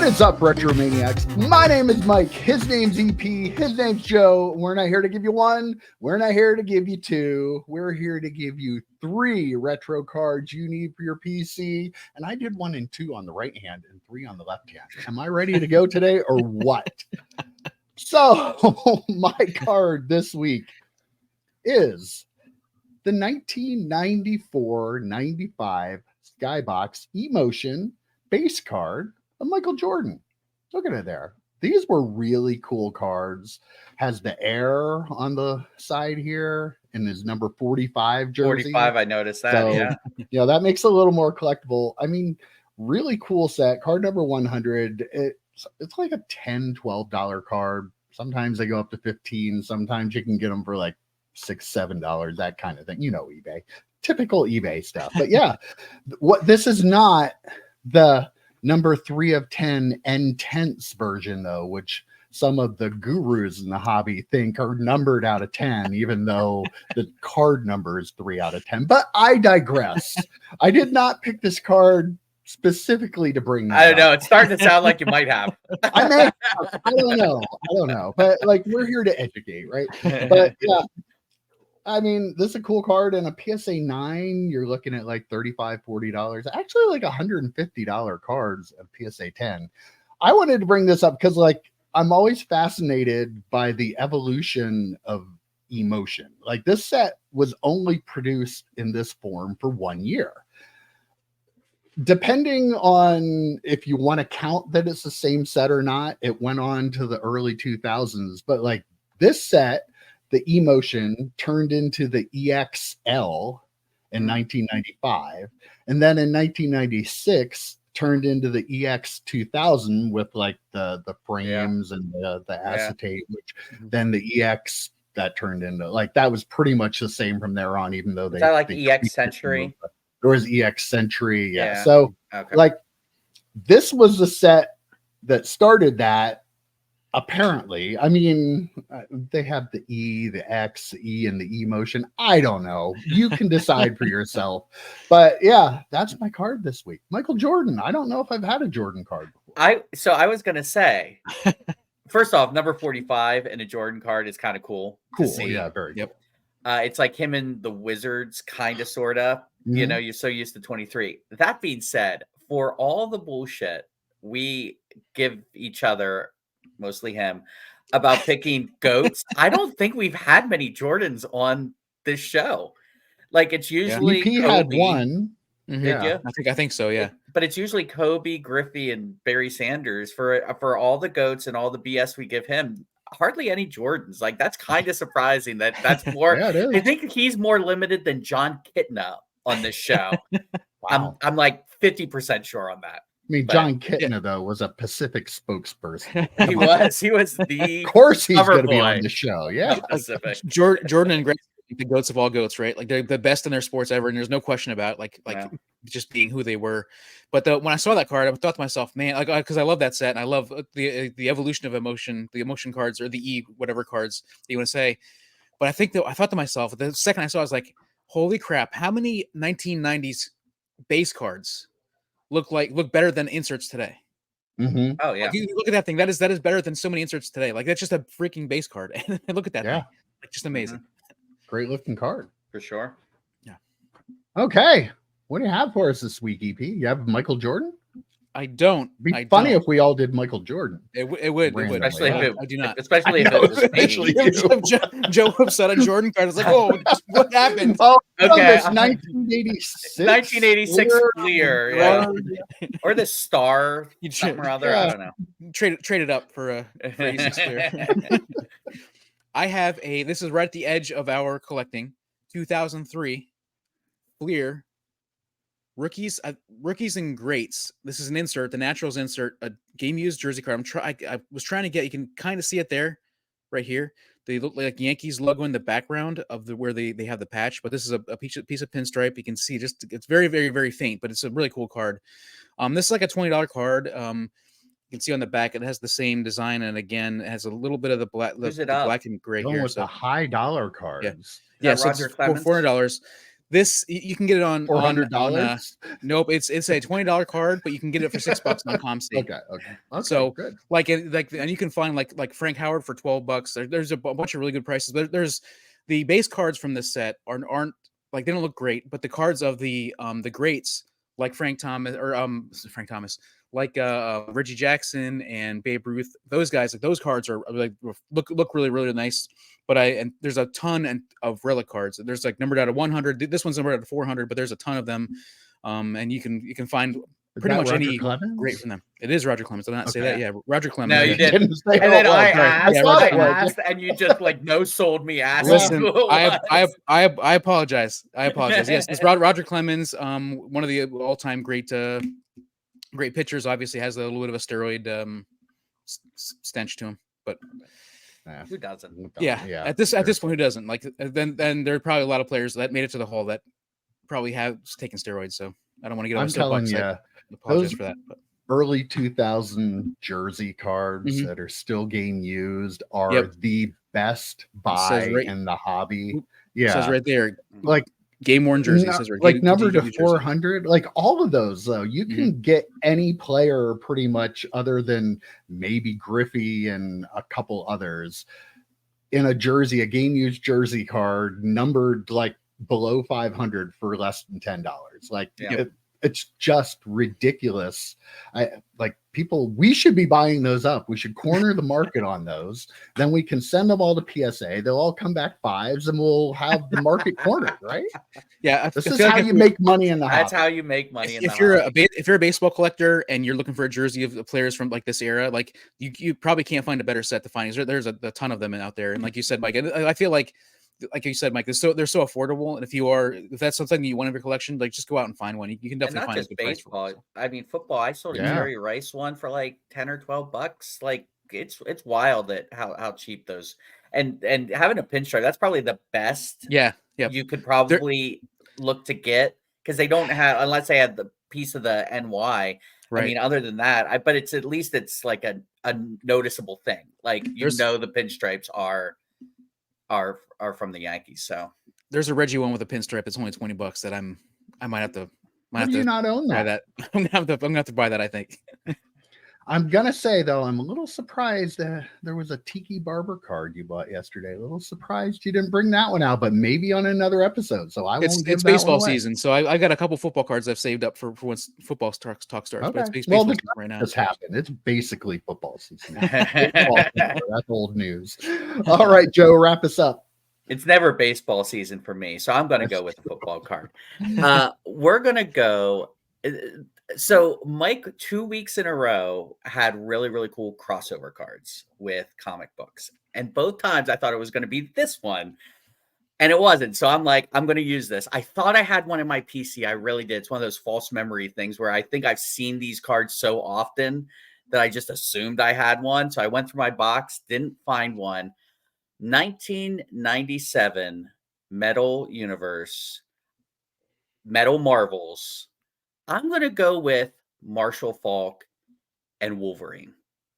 What is up, Retromaniacs? My name is Mike. His name's EP. His name's Joe. We're not here to give you one. We're not here to give you two. We're here to give you 3 retro cards you need for your PC. And I did 1 and 2 on the right hand and 3 on the left hand. Am I ready to go today or what? So my card this week is the 1994-95 Skybox Emotion base card of Michael Jordan. Look at it there. These were really cool cards. Has the air on the side here and his number 45 jersey. 45, I noticed that. So, yeah, that makes it a little more collectible. I mean, really cool set. Card number 100. It's like a $10, $12 card. Sometimes they go up to 15. Sometimes you can get them for like $6, $7, that kind of thing. You know, eBay. Typical eBay stuff. But yeah, what this is not the number 3 of 10 N-tenths version, though, which some of the gurus in the hobby think are numbered out of 10, even though the card number is 3 out of 10. But I digress. I did not pick this card specifically to bring that I don't know. up. It's starting to sound like you might have. I may have. I don't know. But like, we're here to educate, right? But yeah. I mean, this is a cool card, and a PSA 9, you're looking at like $35, $40. Actually, like $150 cards of PSA 10. I wanted to bring this up because, like, I'm always fascinated by the evolution of emotion. Like, this set was only produced in this form for 1 year. Depending on if you want to count that it's the same set or not, it went on to the early 2000s. But, like, this set, the Emotion, turned into the EXL in 1995, and then in 1996 turned into the EX 2000 with like the frames and the acetate, which then the EX that turned into, like, that was pretty much the same from there on, even though they like the EX Century. There was EX Century, So like, this was the set that started that. Apparently, I mean, they have the E, the X, the E, and the Emotion. I don't know. You can decide for yourself. But yeah, that's my card this week. Michael Jordan. I don't know if I've had a Jordan card before. I was gonna say, first off, number 45 and a Jordan card is kind of cool. Cool. Yeah, very cool. It's like him and the Wizards, kind of, sort of. Mm-hmm. You know, you're so used to 23. That being said, for all the bullshit we give each other, mostly him, about picking GOATs, I don't think we've had many Jordans on this show. Like, it's usually EP had one. Mm-hmm. Did you? I think so, yeah. But it's usually Kobe, Griffey, and Barry Sanders for all the GOATs and all the BS we give him. Hardly any Jordans. Like, that's kind of surprising that's more. I think he's more limited than John Kitna on this show. Wow. I'm like 50% sure on that. I mean, John Kitna, though, was a Pacific spokesperson. He was the. Of course, he's going to be on the show. Yeah, Pacific. Jordan and Greg, the goats of all goats, right? Like, they're the best in their sports ever, and there's no question about it, like just being who they were. But when I saw that card, I thought to myself, man, like, because I love that set, and I love the evolution of emotion, the emotion cards, or the E whatever cards you want to say. But I thought to myself, the second I saw, I was like, holy crap! How many 1990s base cards look better than inserts today? Mm-hmm. Oh yeah, like, you look at that thing. That is better than so many inserts today. Like, that's just a freaking base card. And look at that thing. Like, just amazing. Great looking card for sure. Yeah. Okay, what do you have for us this week, EP? You have Michael Jordan? I don't. It'd be funny if we all did Michael Jordan. It would. Especially if I do not. Especially if it was Joe whips out a Jordan card. It's like, oh, what happened? Oh, okay. 1986. 1986 Fleer, or the Star, something or other. I don't know. Trade it up for a 86 Fleer. I have this is right at the edge of our collecting, 2003 Fleer. Rookies and greats. This is an insert, the Naturals insert, a game used jersey card. I was trying to get, you can kind of see it there, right here. They look like Yankees logo in the background of where they have the patch, but this is a piece of pinstripe. You can see it's very, very, very faint, but it's a really cool card. This is like a $20 card. You can see on the back it has the same design, and again it has a little bit of the black and gray here. With the high dollar cards. Yeah, so it's $400. This you can get it on $400. Nope, it's a $20 card, but you can get it for $6 on ComC. Okay. So good. and you can find like Frank Howard for $12. There's a bunch of really good prices. There's the base cards from this set aren't like, they don't look great, but the cards of the greats like Frank Thomas, like Reggie Jackson and Babe Ruth, those guys, like those cards are like look really, really nice. But there's a ton of relic cards. There's like numbered out of 100. This one's numbered out of 400, but there's a ton of them. And you can find pretty much any Clemens? great from them. It is Roger Clemens. Did I not say that? Yeah, Roger Clemens. No, you didn't. Say And then I Roger asked, and you just like no sold me. Asking Listen, who it was. I apologize. Yes, it's Roger Clemens. One of the all-time great pitchers. Obviously has a little bit of a steroid stench to him, but who doesn't? Yeah. At this point, who doesn't? Like then there are probably a lot of players that made it to the Hall that probably have taken steroids. So I don't want to get on I'm telling you, I apologize for that. But early 2000 jersey cards that are still getting used are the best buy in the hobby. It says right there, like game worn jerseys. Says right, like numbered to 400. Like all of those, though, you can get any player pretty much, other than maybe Griffey and a couple others, in a jersey, a game used jersey card numbered like below 500 for less than $10. Like it's just ridiculous. We should be buying those up. We should corner the market on those. Then we can send them all to PSA. They'll all come back 5s, and we'll have the market cornered, right? Yeah, this is how you make money in the hobby. That's how you make money. If you're a baseball collector and you're looking for a jersey of the players from like this era, like you probably can't find a better set to find. There's a ton of them out there, and like you said, Mike, I feel like you said, Mike, they're so affordable. And if that's something you want in your collection, like just go out and find one. You can definitely find just a good baseball. I mean, football. I sold a Jerry Rice one for like $10 or $12. Like it's wild that how cheap those and having a pinstripe. That's probably the best. Yeah. You could probably look to get, because they don't have, unless they had the piece of the NY. Right. I mean, other than that, but it's at least it's like a noticeable thing. Like the pinstripes are from the Yankees. So there's a Reggie one with a pinstripe. It's only $20 that I might have to. Not own that? I'm gonna have to buy that, I think. I'm gonna say though, I'm a little surprised that there was a Tiki Barber card you bought yesterday. A little surprised you didn't bring that one out, but maybe on another episode. So it's baseball season, so I got a couple football cards I've saved up for once football talk starts. Okay. But it's baseball season right now. It's happened. It's basically football season. That's old news. All right, Joe, wrap us up. It's never baseball season for me, so I'm going to go with the football card. We're going to go. So Mike, 2 weeks in a row, had really, really cool crossover cards with comic books. And both times I thought it was going to be this one, and it wasn't. So I'm like, I'm going to use this. I thought I had one in my PC. I really did. It's one of those false memory things where I think I've seen these cards so often that I just assumed I had one. So I went through my box, didn't find one. 1997 Metal Universe, Metal Marvels. I'm going to go with Marshall Faulk and Wolverine.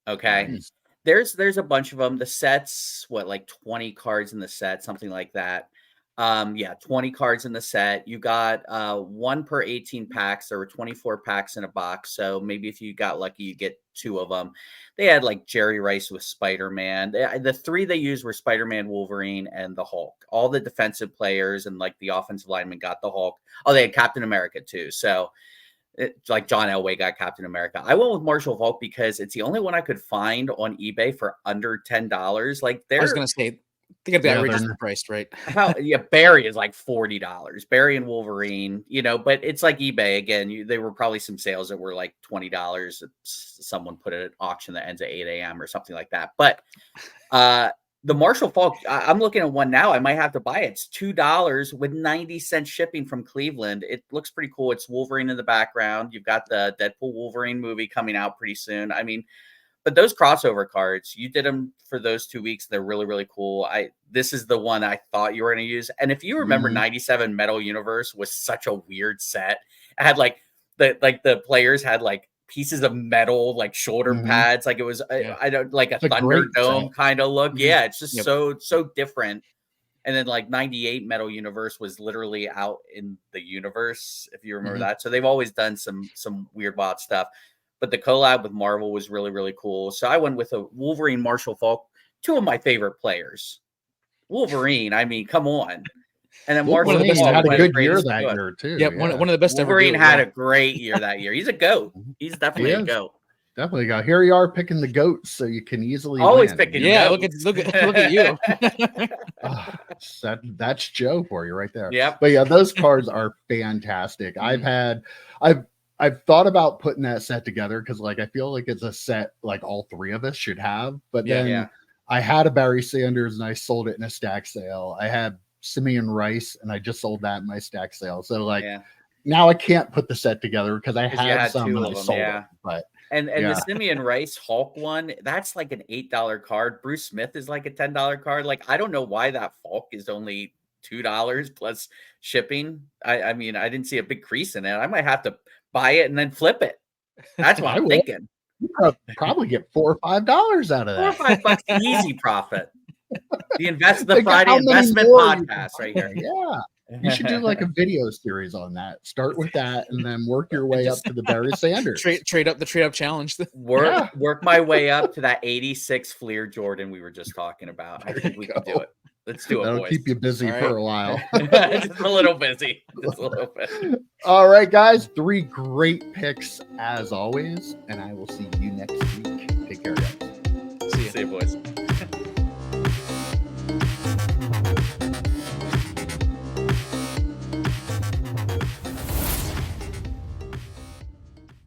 Okay. Nice. There's a bunch of them. The sets, like 20 cards in the set, something like that. 20 cards in the set. You got 1 per 18 packs. There were 24 packs in a box. So maybe if you got lucky, you get 2 of them. They had like Jerry Rice with Spider-Man. The 3 they used were Spider-Man, Wolverine, and the Hulk. All the defensive players and like the offensive linemen got the Hulk. Oh, they had Captain America too. So like John Elway got Captain America. I went with Marshall Faulk because it's the only one I could find on eBay for under $10. Like I was going to say, I think I've outrageously priced, right? Barry is like $40. Barry and Wolverine, but it's like eBay again. There were probably some sales that were like $20. Someone put it at auction that ends at 8 a.m. or something like that. But the Marshall Faulk, I'm looking at one now. I might have to buy it. It's $2 with 90-cent shipping from Cleveland. It looks pretty cool. It's Wolverine in the background. You've got the Deadpool Wolverine movie coming out pretty soon. I mean, but those crossover cards, you did them for those 2 weeks. They're really, really cool. This is the one I thought you were going to use. And if you remember, 97 Metal Universe was such a weird set. It had like the players had like pieces of metal, like shoulder pads. Like it was, I don't like a Thunderdome kind of look. Yeah. It's just so different. And then like 98 Metal Universe was literally out in the universe, if you remember that. So they've always done some weird wild stuff. But the collab with Marvel was really, really cool. So I went with a Wolverine, Marshall Faulk, two of my favorite players. Wolverine, I mean, come on. And then Marshall Wolverine Faulk had a played good great year as that good. year too. Yep, one of the best Wolverine ever. had a great year that year. He's a GOAT. He's definitely a GOAT. Definitely go. Here you are picking the goats, so you can easily always win. picking. Yeah, goats. look at you. That's Joe for you right there. Yep. But yeah, those cards are fantastic. I've thought about putting that set together because like I feel like it's a set like all three of us should have. But then I had a Barry Sanders and I sold it in a stack sale. I had Simeon Rice and I just sold that in my stack sale. So like now I can't put the set together because I had some and I sold it. But and the Simeon Rice Hulk one, that's like an $8 card. Bruce Smith is like a $10 card. Like I don't know why that Faulk is only $2 plus shipping. I mean, I didn't see a big crease in it. I might have to buy it and then flip it. That's what I'm thinking. You probably get $4 or $5 out of that. $4 or $5 easy profit. The Friday investment podcast right here. Yeah. You should do like a video series on that. Start with that and then work your way up to the Barry Sanders. Trade up challenge. Work my way up to that 86 Fleer Jordan we were just talking about. I think we can do it. Let's do it. That'll keep you busy for a while. Just a little busy. Just a little bit. All right, guys. 3 great picks as always, and I will see you next